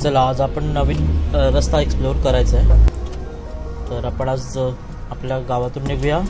चला आज आपण नवीन रस्ता एक्सप्लोर करायचा आहे। तर आपण आज आपल्या गावातून निघूया।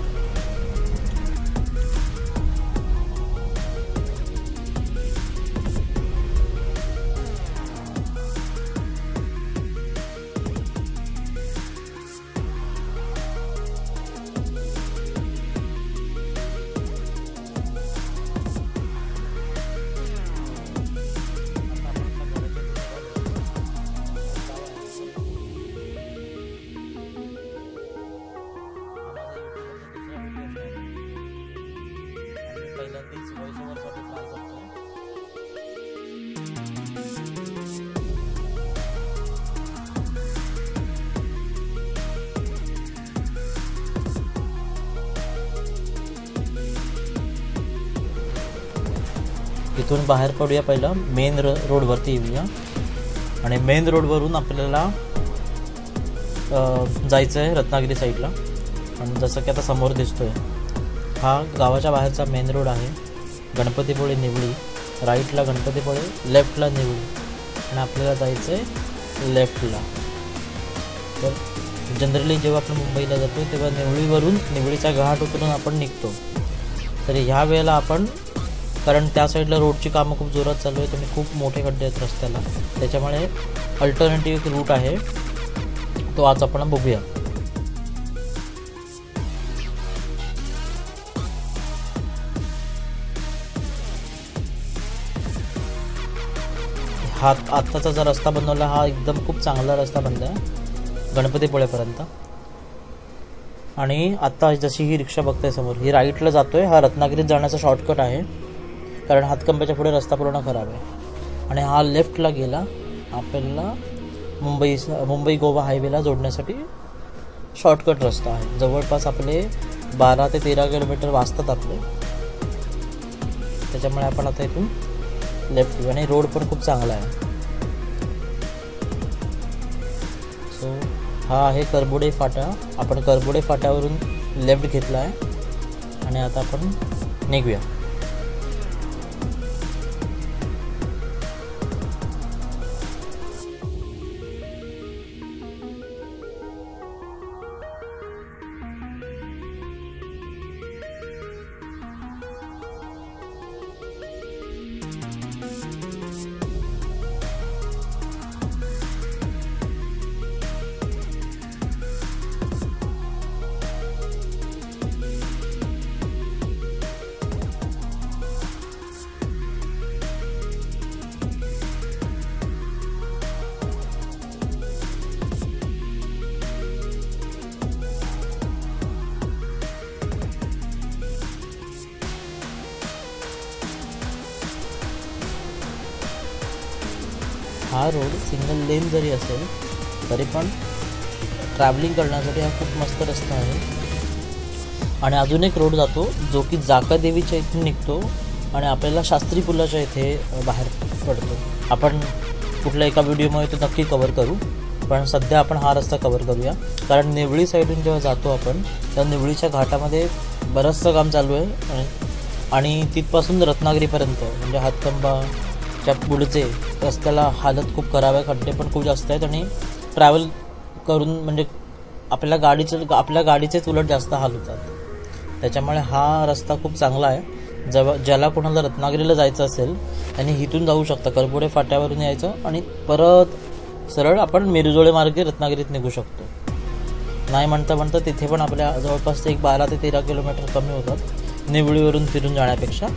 इथून बाहेर पडूया, पहिला मेन रोडवरती येऊया आणि मेन रोडवरून आपल्याला जायचं आहे रत्नागिरी साईडला। आणि जसं की आता समोर दिसतोय हा गावाच्या बाहेरचा मेन रोड आहे। गणपतीपुळे निवळी, राईटला गणपतीपुळे, लेफ्टला निवळी आणि आपल्याला जायचं आहे लेफ्टला। तर जनरली जेव्हा आपण मुंबईला जातो तेव्हा निवळीवरून निवळीचा घाट उतरून आपण निघतो। तर ह्या वेळेला आपण, कारण त्या साईडला रोडची कामं खूप जोरात चालू आहेत आणि खूप मोठे खड्डे आहेत रस्त्याला, त्याच्यामुळे अल्टरनेटिव्ह रूट आहे तो आज आपण बघूया। हा आत्ताचा जो रस्ता बनवला हा एकदम खूप चांगला रस्ता बनला आहे गणपतीपुळेपर्यंत। आणि आता जशी ही रिक्षा बघताय समोर, ही राईटला जातोय, हा रत्नागिरीत जाण्याचा शॉर्टकट आहे, कारण हातकंब्याच्या पुढे रस्ता पूर्ण खराब आहे। आणि हा लेफ्टला गेला आपल्याला मुंबई गोवा हायवेला जोडण्यासाठी शॉर्टकट रस्ता आहे। जवळपास आपले 12 ते 13 किलोमीटर वाजतात आपले, त्याच्यामुळे आपण आता इथून लेफ्ट घेऊ। आणि रोड पण खूप चांगला आहे। सो हा आहे करबुडे फाटा, आपण करबुडे फाट्यावरून लेफ्ट घेतला आहे आणि आता आपण निघूया। हा रोड सिंगल लेन जरी असेल तरी पण ट्रॅव्हलिंग करण्यासाठी हा खूप मस्त रस्ता आहे। आणि अजून एक रोड जातो जो की जाकादेवीच्या इथून निघतो आणि आपल्याला शास्त्री पुलाच्या इथे बाहेर पडतो। आपण कुठल्या एका व्हिडिओमध्ये तो नक्की कव्हर करू, पण सध्या आपण हा रस्ता कव्हर करूया। कारण निवळी साईडून जेव्हा जातो आपण त्या निवळीच्या घाटामध्ये बरंचसं काम चालू आहे आणि तिथपासून रत्नागिरीपर्यंत म्हणजे हातकंबाच्या पुढचे रस्त्याला हालत खूप खराब आहे, खड्डे पण खूप जास्त आहेत आणि ट्रॅव्हल करून म्हणजे आपल्या गाडीचेच उलट जास्त हाल होतात। त्याच्यामुळे हा रस्ता खूप चांगला आहे। ज्याला कोणाला रत्नागिरीला जायचं असेल त्यांनी इथून जाऊ शकता, करबुडे फाट्यावरून यायचं आणि परत सरळ आपण मिरजोळे मार्गे रत्नागिरीत निघू शकतो। नाही म्हणता तिथे पण आपल्या जवळपास 12 ते 13 किलोमीटर कमी होतात निवळीवरून फिरून जाण्यापेक्षा।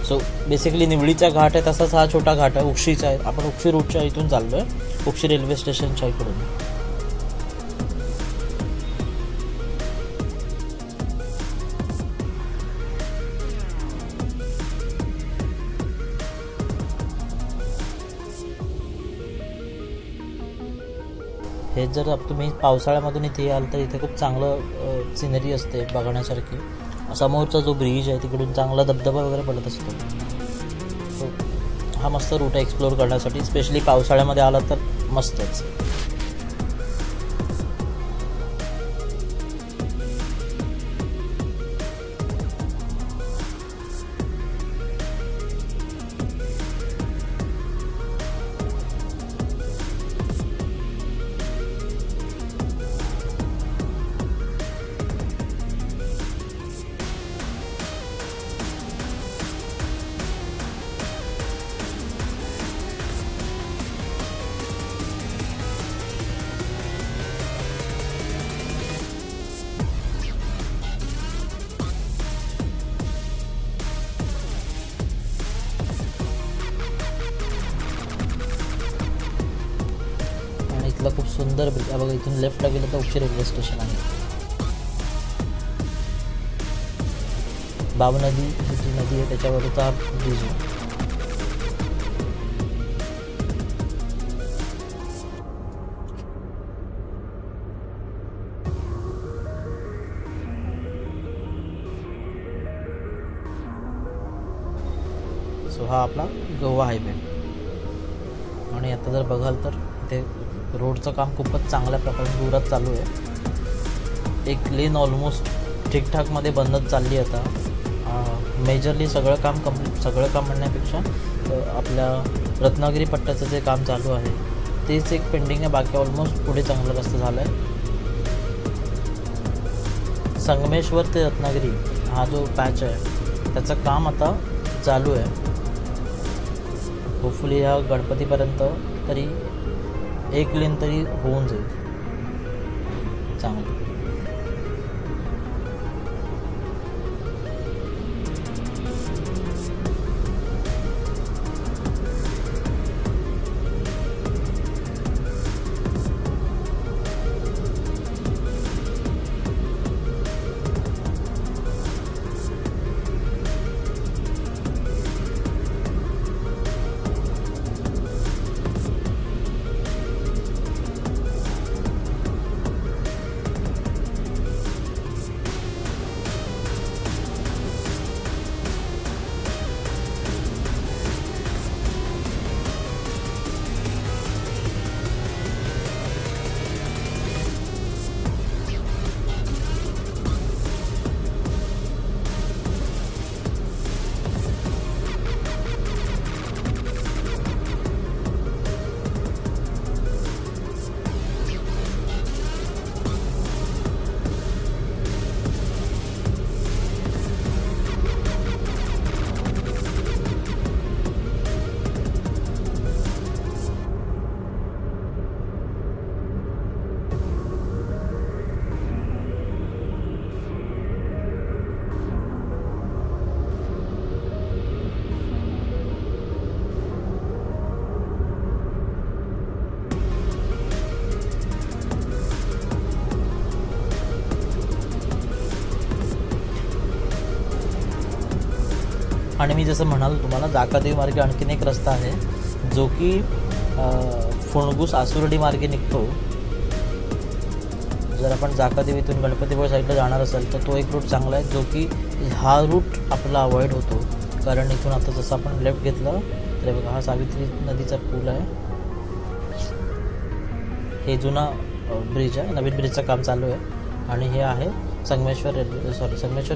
सो बेसिकली निवळीचा घाट आहे तसाच हा छोटा घाट आहे, उक्षीचा आहे। आपण उक्षी रूटच्या इथून चाललो आहे, उक्षी रेल्वे स्टेशनच्या इकडून। हे जर तुम्ही पावसाळ्यामधून इथे याल तर इथे खूप चांगलं सिनरी असते बघण्यासारखी। समोरचा जो ब्रिज आहे तिकडून चांगला धबधबा वगैरे पडत असतो। हा मस्त रूट आहे एक्सप्लोर करण्यासाठी, स्पेशली पावसाळ्यामध्ये आला तर मस्तच। सुंदर ब्रिज आहे बघा. इथून लेफ्टला गेलं तर उक्षी रेल्वे स्टेशन आहे. बाब नदी ही जी नदी आहे त्याच्यावरचा ब्रिज आहे. सो हा आपला गोवा हायवे. आणि आता जर बघाल तर इथे रोडचं काम खूपच चांगल्या प्रकारे जोरात चालू आहे. एक लेन ऑलमोस्ट ठीकठाकमध्ये बनत चालली आता. मेजरली सगळं काम म्हणण्यापेक्षा आपल्या रत्नागिरी पट्ट्याचं जे काम चालू आहे तेच एक पेंडिंग आहे. बाकी ऑलमोस्ट पुढे चांगला रस्ता झाला आहे. संगमेश्वर ते रत्नागिरी हा जो पॅच आहे त्याचं काम आता चालू आहे. होपफुली ह्या गणपतीपर्यंत तरी एक लेन तरी होऊन जाईल चांगलं. आणि मी जसं म्हणालो तुम्हाला जाकादेवी मार्गे आणखीन एक रस्ता आहे जो की फुणगुस आसुर्डी मार्गे निघतो. जर आपण जाकादेवीतून गणपतीपुळे साईडला जाणार असेल तर तो एक रूट चांगला आहे जो की हा रूट आपला अवॉइड होतो. कारण इथून आता जसं आपण लेफ्ट घेतलं तर बघा हा सावित्री नदीचा पूल आहे. हे जुना ब्रिज आहे. नवीन ब्रिजचं काम चालू आहे. आणि हे आहे संगमेश्वर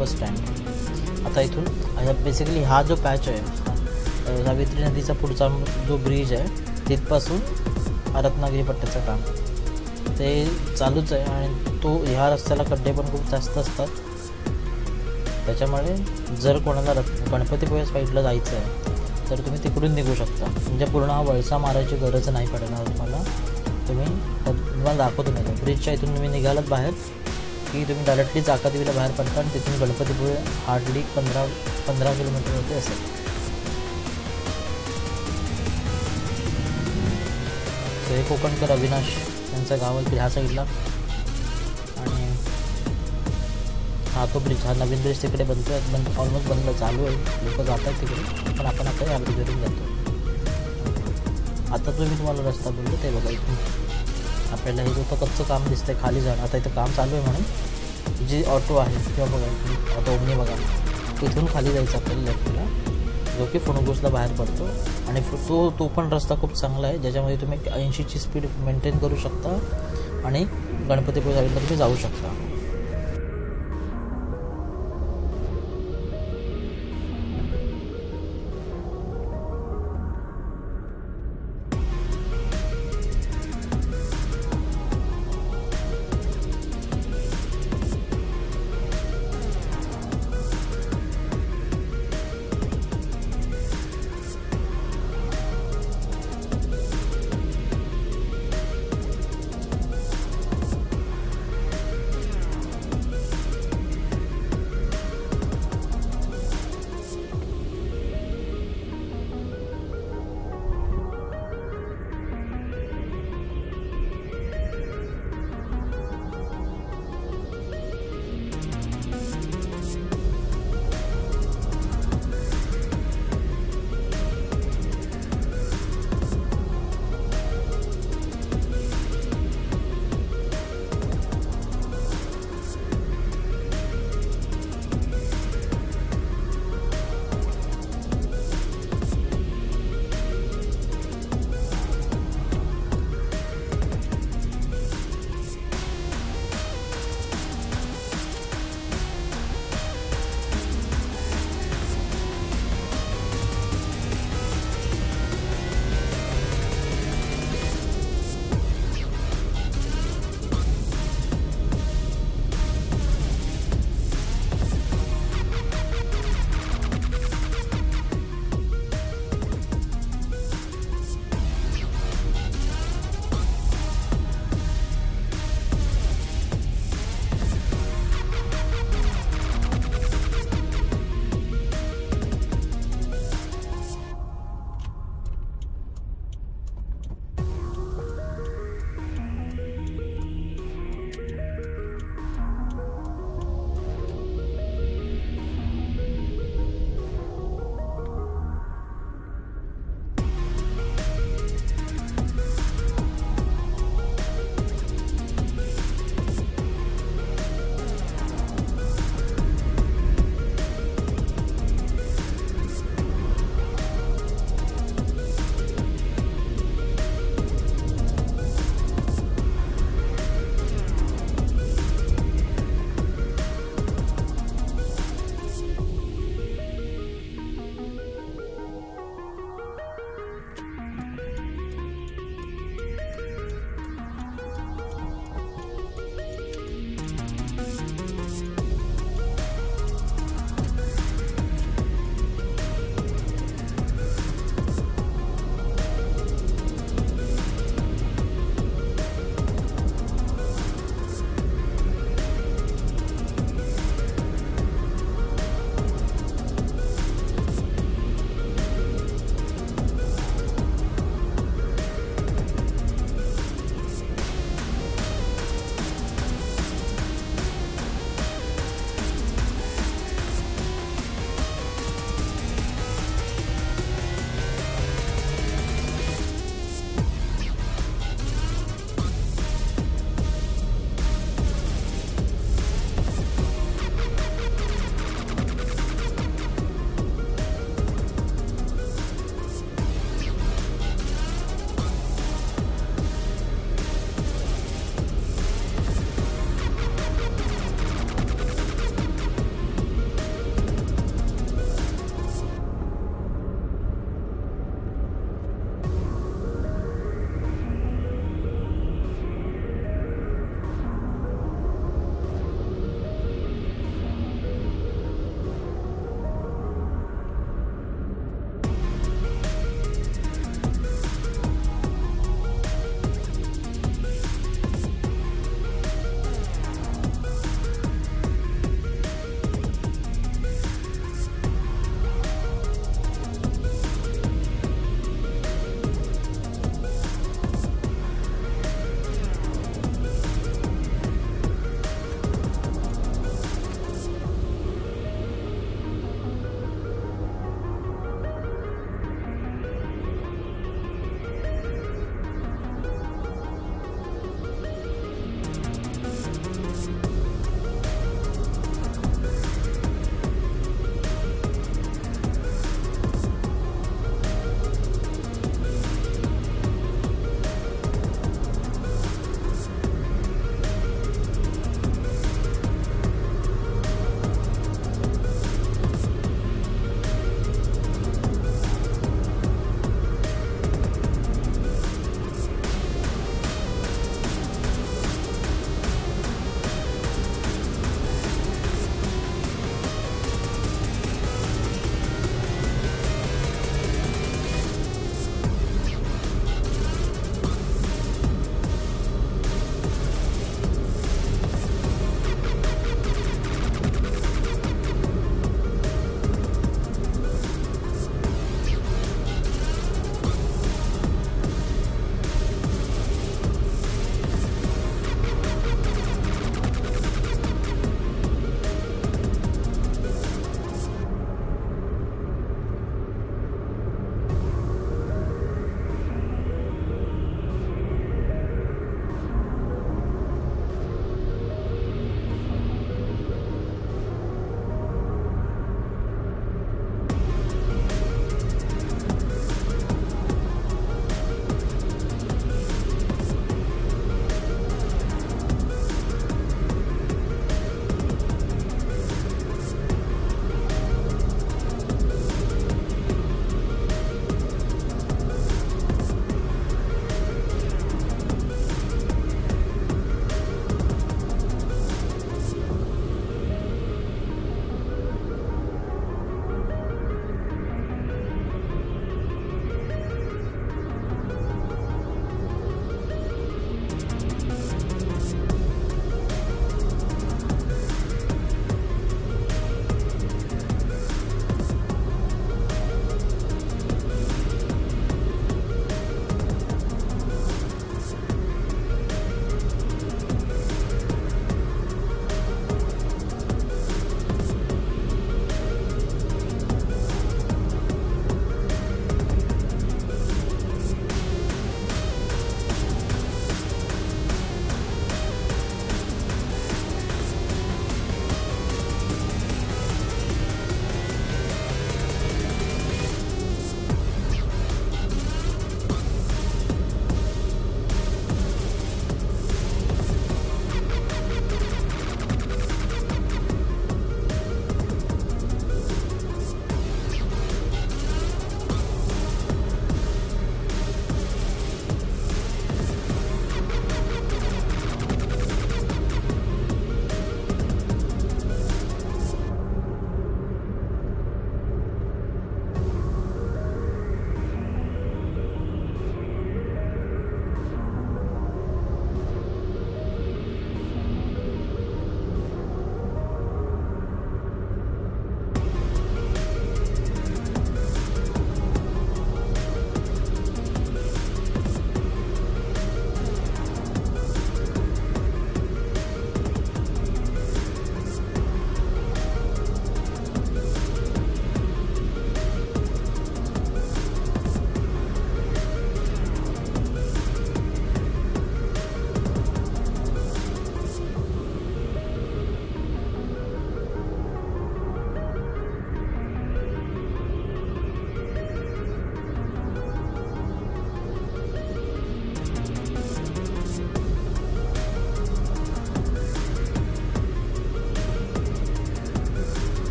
बस स्टँड. आता इथून बेसिकली हा जो पॅच आहे सावित्री नदीचा पुढचा जो ब्रिज आहे तिथपासून रत्नागिरी पट्ट्याचं काम ते चालूच आहे. आणि तो ह्या रस्त्याला खड्डे पण खूप जास्त असतात. त्याच्यामुळे जर कोणाला गणपतीपुळे साईडला जायचं आहे तर तुम्ही तिकडून निघू शकता. म्हणजे पूर्ण हा वळसा मारायची गरज नाही पडणार तुम्हाला. तुम्हाला दाखवतो नाही ब्रिजच्या इथून तुम्ही निघालात बाहेर की तुम्ही डायरेक्टली जाकादेवीला बाहेर पडता आणि तिथून गणपतीपुळे हार्डली 15 किलोमीटर होते असेल. सो हे कोकणकर अविनाश यांचं गाव आहे ह्या साईडला. आणि हा तो ब्रिज हा नवीन ब्रिज तिकडे बनतो आहे. ऑलमोस्ट बनलं चालू आहे. लोक जात आहेत तिकडे. पण आपण आता या ब्रिजवरून जातो. आता जो मी तुम्हाला रस्ता बोललो ते बघा. इथून आपल्याला हे जो कच्चं काम दिसतंय खाली जाणं आता इथं काम चालू आहे म्हणून जी ऑटो आहे किंवा बघा ऑटो ओमनी बघा तिथून खाली जायचं आपल्याला लेफ्टला जो की फुणगुसला बाहेर पडतो. आणि तो पण रस्ता खूप चांगला आहे ज्याच्यामध्ये तुम्ही 80ची स्पीड मेंटेन करू शकता आणि गणपतीपुळे साईडला तुम्ही जाऊ शकता.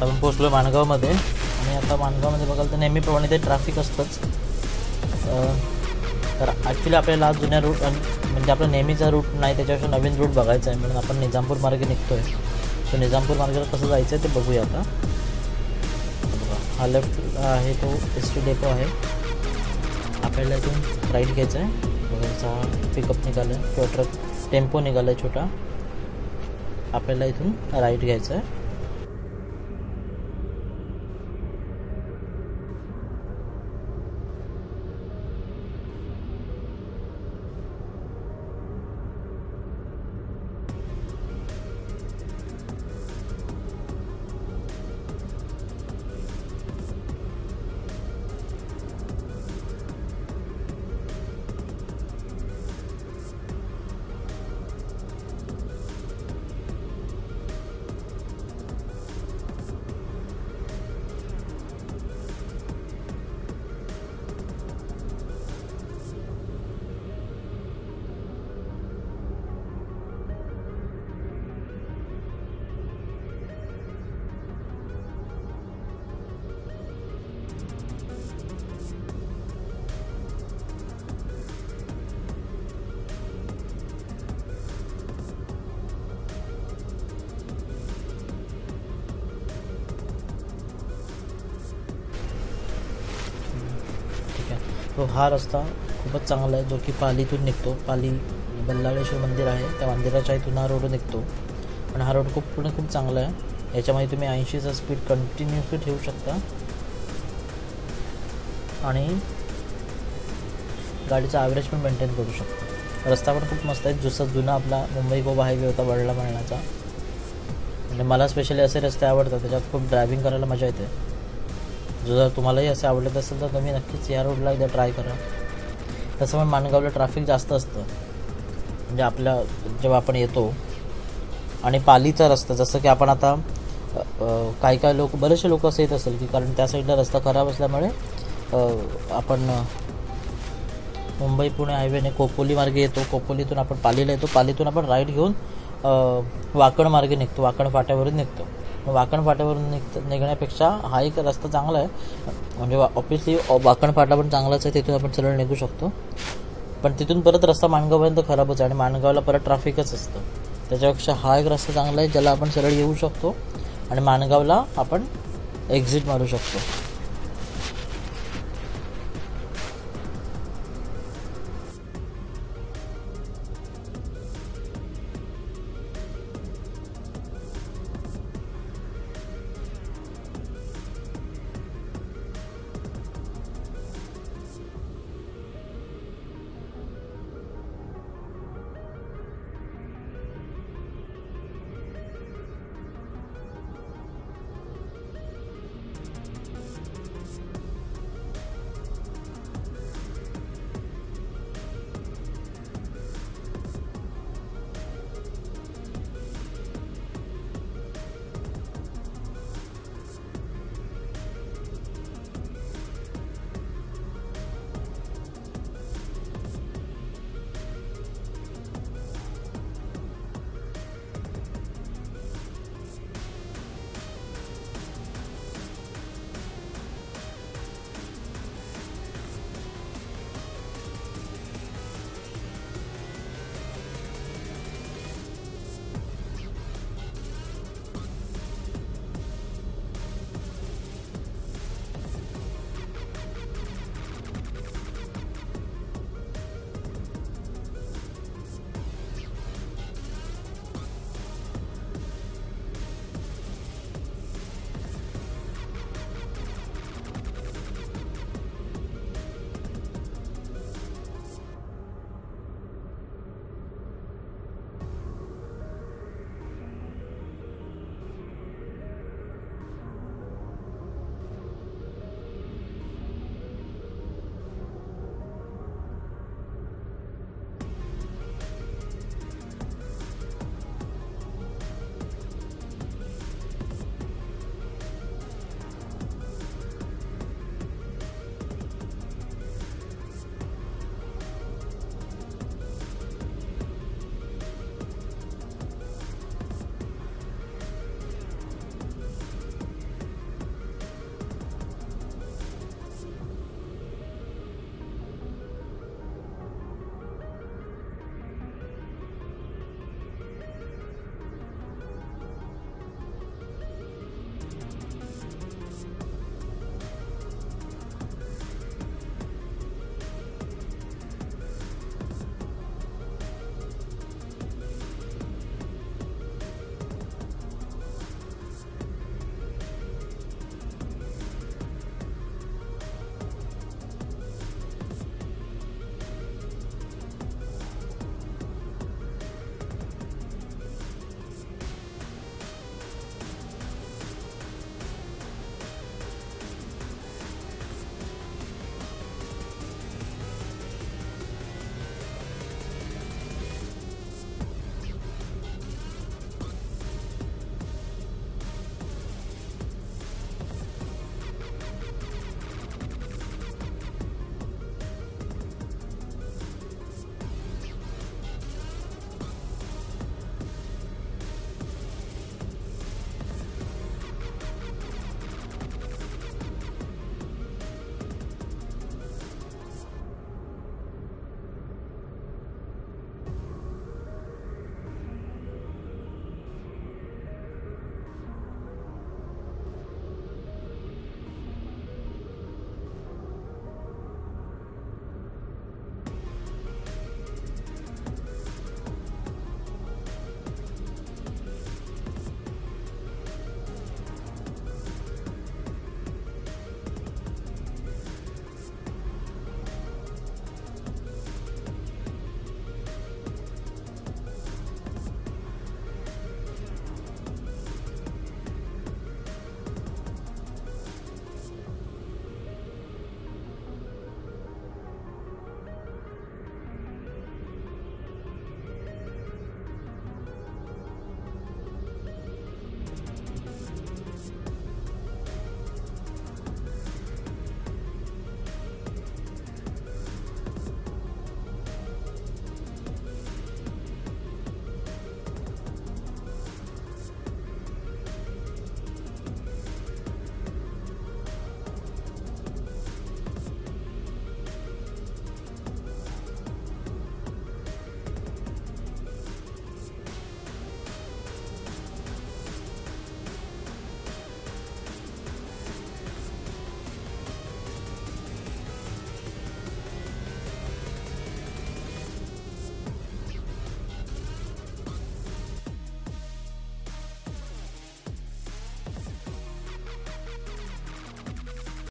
आता आपण पोचलो माणगावमध्ये आणि आता माणगावमध्ये बघाल तर नेहमीप्रमाणे ते ट्रॅफिक असतंच. तर ॲक्च्युली आपल्याला जुन्या रूट म्हणजे आपला नेहमीचा रूट नाही, त्याच्यापेक्षा नवीन रूट बघायचा आहे म्हणून आपण निजामपूर मार्गे निघतो आहे. सो निजामपूर मार्गाला कसं जायचं आहे ते बघूया आता. बघा हा लेफ्ट आहे तो एस टी डेपो आहे. आपल्याला इथून राईट घ्यायचं आहे. बघा पिकअप निघालं आहे किंवा ट्रक टेम्पो निघाला आहे छोटा. आपल्याला इथून राईट घ्यायचं आहे. तो हा रस्ता खूपच चांगला आहे जो की पालीतून निघतो. पाली बल्लाळेश्वर मंदिर आहे त्या मंदिराच्या इथून हा रोड निघतो आणि हा रोड खूप चांगला आहे. याच्यामध्ये तुम्ही 80चा स्पीड कंटिन्युअसली ठेवू शकता आणि गाडीचा ॲव्हरेज पण मेंटेन करू शकता. रस्ता पण खूप मस्त आहे. जसा जुना आपला मुंबई गोवा हायवे होता वडला मळण्याचा, म्हणजे मला स्पेशली असे रस्ते आवडतात, त्याच्यात खूप ड्रायव्हिंग करायला मजा येते. जर तुम्हालाही असे आवडत असेल तर तुम्ही नक्कीच या रोडला एकदा ट्राय करा. तसं पण माणगावला ट्रॅफिक जास्त असतं, म्हणजे आपल्या जेव्हा आपण येतो आणि पालीचा रस्ता जसं की आपण आता काही लोक बरेचसे लोक असं येत असेल की कारण त्या साईडला रस्ता खराब असल्यामुळे आपण मुंबई पुणे हायवेने खोपोली मार्गे येतो. खोपोलीतून आपण पालीला येतो. पालीतून आपण राईट घेऊन वाकण मार्गे निघतो. वाकण फाट्यावरून निघतो. वाकण फाट्यावरून निघण्यापेक्षा हा एक रस्ता चांगला आहे, म्हणजे ऑब्वियसली वाकण फाटा पण चांगलाच आहे, तिथून आपण सरळ निघू शकतो. पण तिथून परत रस्ता माणगावपर्यंत खराबच आहे आणि माणगावला परत ट्रॅफिकच असतं. त्याच्यापेक्षा हा एक रस्ता चांगला आहे ज्याला आपण सरळ येऊ शकतो आणि माणगावला आपण एक्झिट मारू शकतो.